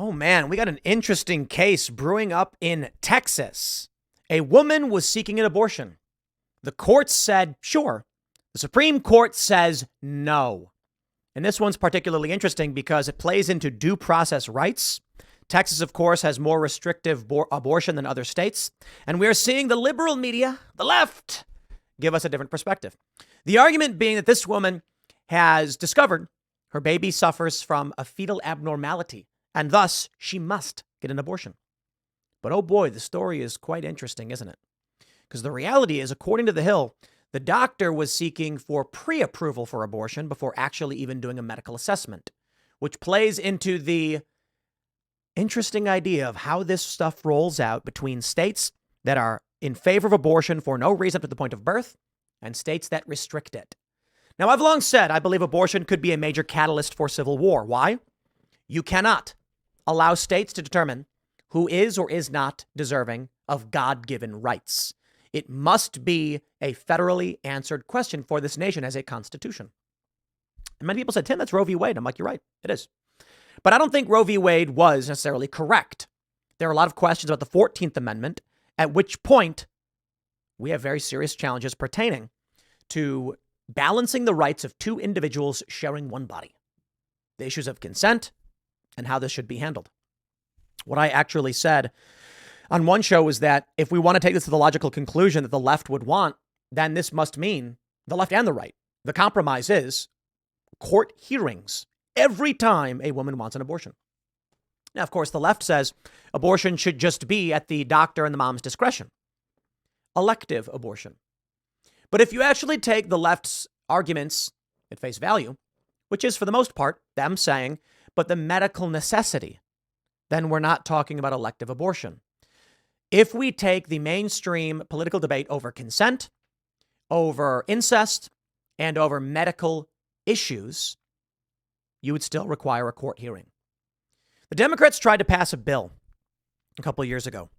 Oh man, we got an interesting case brewing up in Texas. A woman was seeking an abortion. The court said, sure. The Supreme Court says no. And this one's particularly interesting because it plays into due process rights. Texas, of course, has more restrictive abortion than other states. And we are seeing the liberal media, the left, give us a different perspective. The argument being that this woman has discovered her baby suffers from a fetal abnormality, and thus she must get an abortion. But oh boy, the story is quite interesting, isn't it? Because the reality is, according to The Hill, the doctor was seeking for pre-approval for abortion before actually even doing a medical assessment, which plays into the interesting idea of how this stuff rolls out between states that are in favor of abortion for no reason up to the point of birth and states that restrict it. Now, I've long said I believe abortion could be a major catalyst for civil war. Why? You cannot allow states to determine who is or is not deserving of God-given rights. It must be a federally answered question for this nation as a constitution. And many people said, Tim, that's Roe v. Wade. I'm like, you're right. It is. But I don't think Roe v. Wade was necessarily correct. There are a lot of questions about the 14th Amendment, at which point we have very serious challenges pertaining to balancing the rights of two individuals sharing one body, the issues of consent and how this should be handled. What I actually said on one show was that if we want to take this to the logical conclusion that the left would want, then this must mean the left and the right. The compromise is court hearings every time a woman wants an abortion. Now, of course, the left says abortion should just be at the doctor and the mom's discretion. Elective abortion. But if you actually take the left's arguments at face value, which is for the most part them saying, but the medical necessity, then we're not talking about elective abortion. If we take the mainstream political debate over consent, over incest, and over medical issues, you would still require a court hearing. The Democrats tried to pass a bill a couple of years ago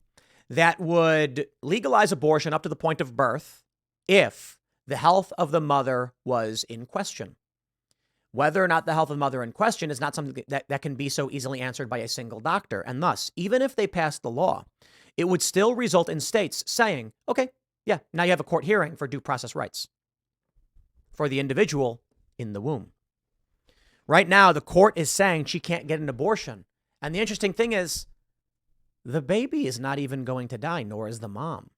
that would legalize abortion up to the point of birth if the health of the mother was in question. Whether or not the health of the mother in question is not something that can be so easily answered by a single doctor. And thus, even if they passed the law, it would still result in states saying, okay, yeah, now you have a court hearing for due process rights for the individual in the womb. Right now, the court is saying she can't get an abortion. And the interesting thing is, the baby is not even going to die, nor is the mom.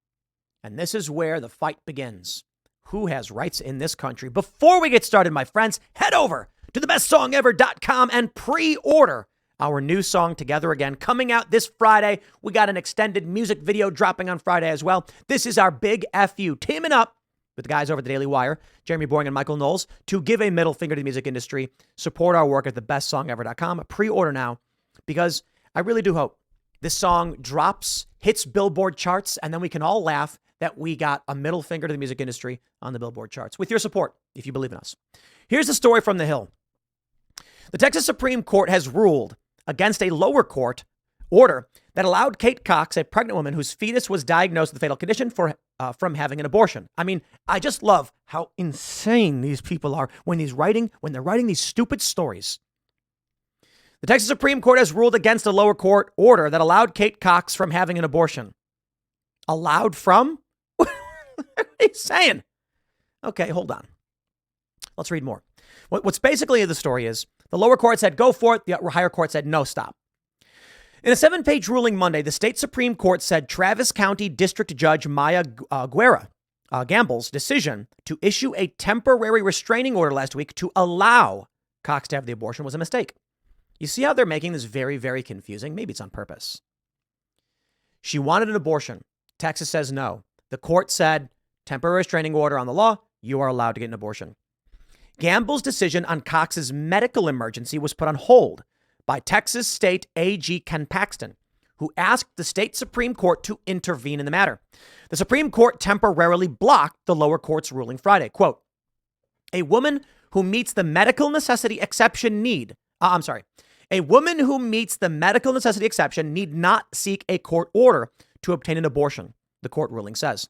And this is where the fight begins. Who has rights in this country? Before we get started, my friends, head over to thebestsongever.com and pre-order our new song, Together Again, coming out this Friday. We got an extended music video dropping on Friday as well. This is our big FU, teaming up with the guys over at the Daily Wire, Jeremy Boring and Michael Knowles, to give a middle finger to the music industry. Support our work at thebestsongever.com. Pre-order now, because I really do hope this song drops, hits Billboard charts, and then we can all laugh that we got a middle finger to the music industry on the Billboard charts with your support, if you believe in us. Here's the story from The Hill. The Texas Supreme Court has ruled against a lower court order that allowed Kate Cox, a pregnant woman whose fetus was diagnosed with a fatal condition, from having an abortion. I mean, I just love how insane these people are when they're writing these stupid stories. The Texas Supreme Court has ruled against a lower court order that allowed Kate Cox from having an abortion. Allowed from? What are you saying? Okay, hold on. Let's read more. What's basically the story is the lower court said, go for it. The higher court said, no, stop. In a 7-page ruling Monday, the state Supreme Court said Travis County District Judge Maya Gamble's decision to issue a temporary restraining order last week to allow Cox to have the abortion was a mistake. You see how they're making this very, very confusing? Maybe it's on purpose. She wanted an abortion. Texas says no. The court said, temporary restraining order on the law, you are allowed to get an abortion. Gamble's decision on Cox's medical emergency was put on hold by Texas State AG Ken Paxton, who asked the state Supreme Court to intervene in the matter. The Supreme Court temporarily blocked the lower court's ruling Friday. Quote, a woman who meets the medical necessity exception need not seek a court order to obtain an abortion, the court ruling says.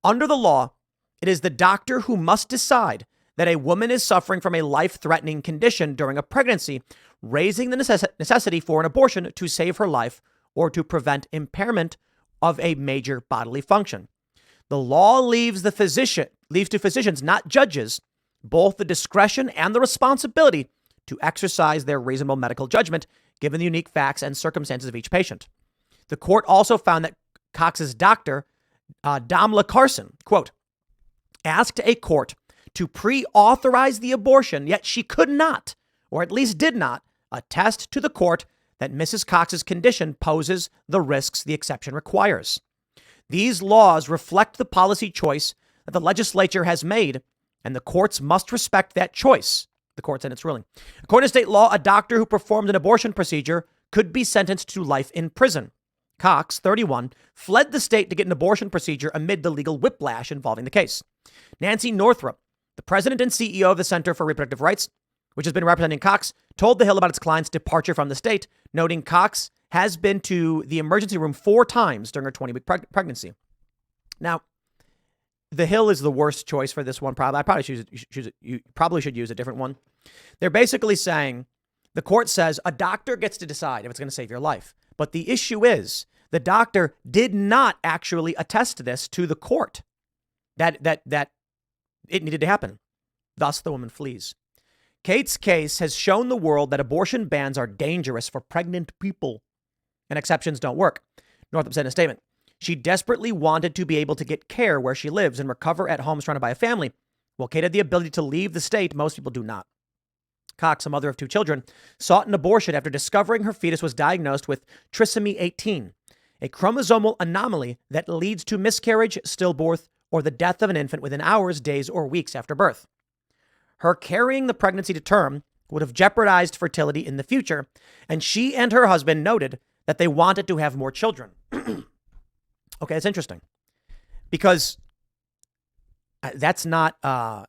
Under the law, it is the doctor who must decide that a woman is suffering from a life-threatening condition during a pregnancy raising the necessity for an abortion to save her life or to prevent impairment of a major bodily function. The law leaves to physicians, not judges, both the discretion and the responsibility to exercise their reasonable medical judgment given the unique facts and circumstances of each patient. The court also found that Cox's doctor, Damla Carson, quote, asked a court to pre-authorize the abortion, yet she could not, or at least did not, attest to the court that Mrs. Cox's condition poses the risks the exception requires. These laws reflect the policy choice that the legislature has made, and the courts must respect that choice. The court said in its ruling. According to state law, a doctor who performed an abortion procedure could be sentenced to life in prison. Cox, 31, fled the state to get an abortion procedure amid the legal whiplash involving the case. Nancy Northrup, the president and CEO of the Center for Reproductive Rights, which has been representing Cox, told The Hill about its client's departure from the state, noting Cox has been to the emergency room 4 times during her 20-week pregnancy. Now, The Hill is the worst choice for this one. You probably should use a different one. They're basically saying the court says a doctor gets to decide if it's going to save your life. But the issue is the doctor did not actually attest to this to the court that it needed to happen. Thus, the woman flees. Kate's case has shown the world that abortion bans are dangerous for pregnant people and exceptions don't work. Northup said in a statement, she desperately wanted to be able to get care where she lives and recover at home surrounded by a family. While Kate had the ability to leave the state, most people do not. Cox, a mother of 2 children, sought an abortion after discovering her fetus was diagnosed with trisomy 18, a chromosomal anomaly that leads to miscarriage, stillbirth, or the death of an infant within hours, days, or weeks after birth. Her carrying the pregnancy to term would have jeopardized fertility in the future, and she and her husband noted that they wanted to have more children. Okay, it's interesting because that's not a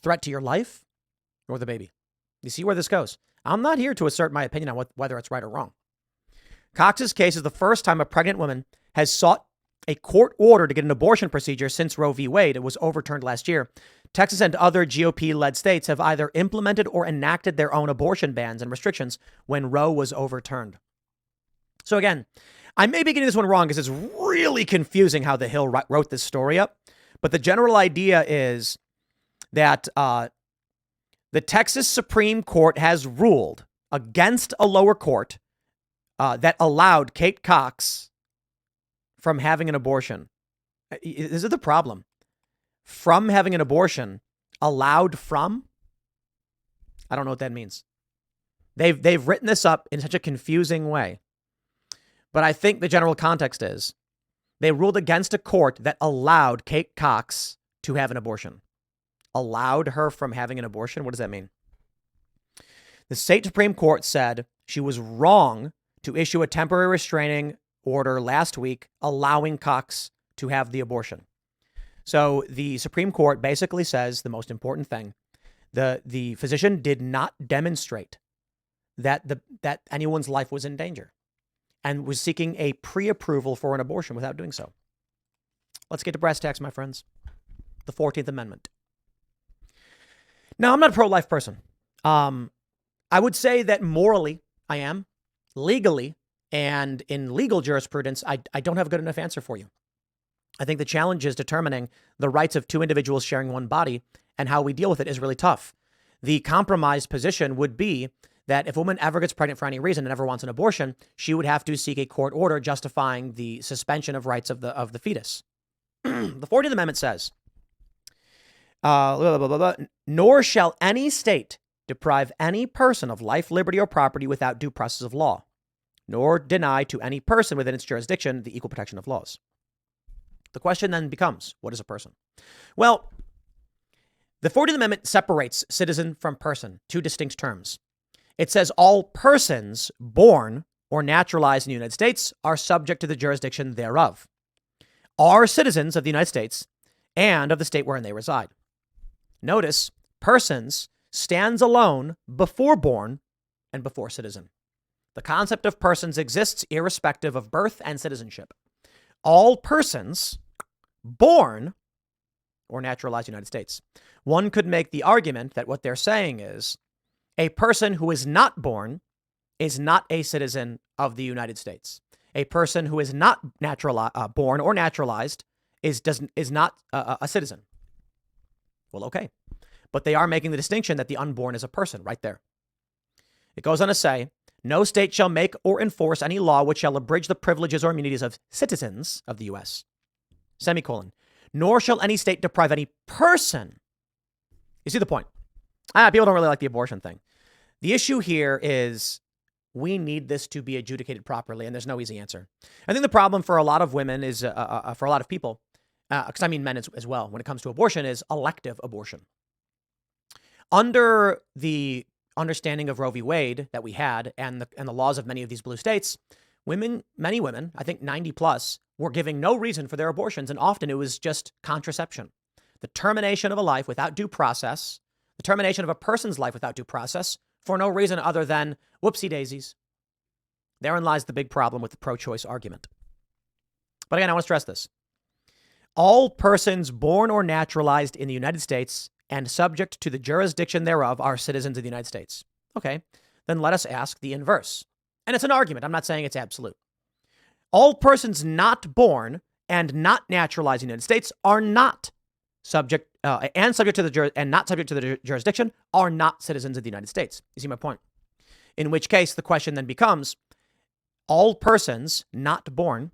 threat to your life or the baby. You see where this goes? I'm not here to assert my opinion on whether it's right or wrong. Cox's case is the first time a pregnant woman has sought a court order to get an abortion procedure since Roe v. Wade. It was overturned last year. Texas and other GOP-led states have either implemented or enacted their own abortion bans and restrictions when Roe was overturned. So again, I may be getting this one wrong because it's really confusing how The Hill wrote this story up. But the general idea is that the Texas Supreme Court has ruled against a lower court that allowed Kate Cox from having an abortion. This is the problem. From having an abortion, allowed from? I don't know what that means. They've written this up in such a confusing way. But I think the general context is they ruled against a court that allowed Kate Cox to have an abortion. Allowed her from having an abortion? What does that mean? The state Supreme Court said she was wrong to issue a temporary restraining order last week allowing Cox to have the abortion. So the Supreme Court basically says the most important thing. The physician did not demonstrate that anyone's life was in danger and was seeking a pre-approval for an abortion without doing so. Let's get to brass tacks, my friends. The 14th Amendment. Now, I'm not a pro-life person. I would say that morally, I am. Legally, and in legal jurisprudence, I don't have a good enough answer for you. I think the challenge is determining the rights of 2 individuals sharing one body and how we deal with it is really tough. The compromised position would be that if a woman ever gets pregnant for any reason and ever wants an abortion, she would have to seek a court order justifying the suspension of rights of the fetus. The 14th Amendment says, nor shall any state deprive any person of life, liberty, or property without due process of law, nor deny to any person within its jurisdiction the equal protection of laws. The question then becomes, what is a person? Well, the 14th Amendment separates citizen from person, 2 distinct terms. It says all persons born or naturalized in the United States are subject to the jurisdiction thereof, are citizens of the United States and of the state wherein they reside. Notice, persons stands alone before born and before citizen. The concept of persons exists irrespective of birth and citizenship. All persons born or naturalized United States. One could make the argument that what they're saying is A person who is not born is not a citizen of the United States. A person who is not born or naturalized is not a citizen. Well, okay. But they are making the distinction that the unborn is a person right there. It goes on to say, no state shall make or enforce any law which shall abridge the privileges or immunities of citizens of the U.S. Semicolon. Nor shall any state deprive any person. You see the point? People don't really like the abortion thing. The issue here is we need this to be adjudicated properly, and there's no easy answer. I think the problem for a lot of women is, for a lot of people, because I mean men as well, when it comes to abortion, is elective abortion. Under the understanding of Roe v. Wade that we had and the laws of many of these blue states, many women, I think 90 plus, were giving no reason for their abortions, and often it was just contraception. The termination of a life without due process, the termination of a person's life without due process for no reason other than whoopsie daisies. Therein lies the big problem with the pro-choice argument. But again, I want to stress this. All persons born or naturalized in the United States and subject to the jurisdiction thereof are citizens of the United States. Okay, then let us ask the inverse. And it's an argument. I'm not saying it's absolute. All persons not born and not naturalized in the United States are not subject to the jurisdiction are not citizens of the United States. You see my point? In which case, the question then becomes, all persons not born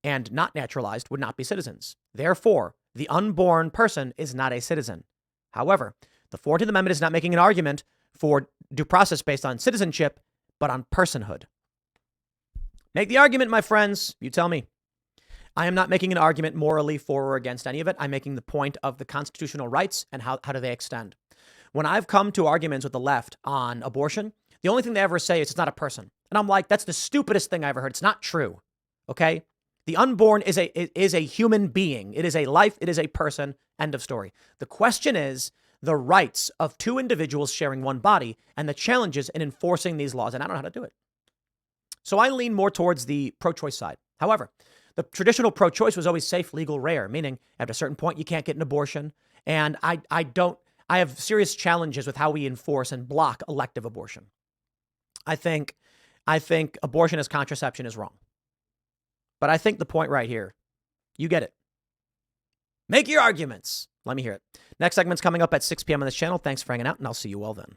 and not naturalized would not be citizens. Therefore, the unborn person is not a citizen. However, the 14th Amendment is not making an argument for due process based on citizenship, but on personhood. Make the argument, my friends. You tell me. I am not making an argument morally for or against any of it. I'm making the point of the constitutional rights and how do they extend. When I've come to arguments with the left on abortion, the only thing they ever say is it's not a person. And I'm like, that's the stupidest thing I ever heard. It's not true. Okay? The unborn is a human being. It is a life. It is a person. End of story. The question is the rights of two individuals sharing one body and the challenges in enforcing these laws. And I don't know how to do it. So I lean more towards the pro-choice side. However, the traditional pro-choice was always safe, legal, rare, meaning at a certain point you can't get an abortion. And I have serious challenges with how we enforce and block elective abortion. I think abortion as contraception is wrong. But I think the point right here, you get it. Make your arguments. Let me hear it. Next segment's coming up at 6 p.m. on this channel. Thanks for hanging out, and I'll see you all then.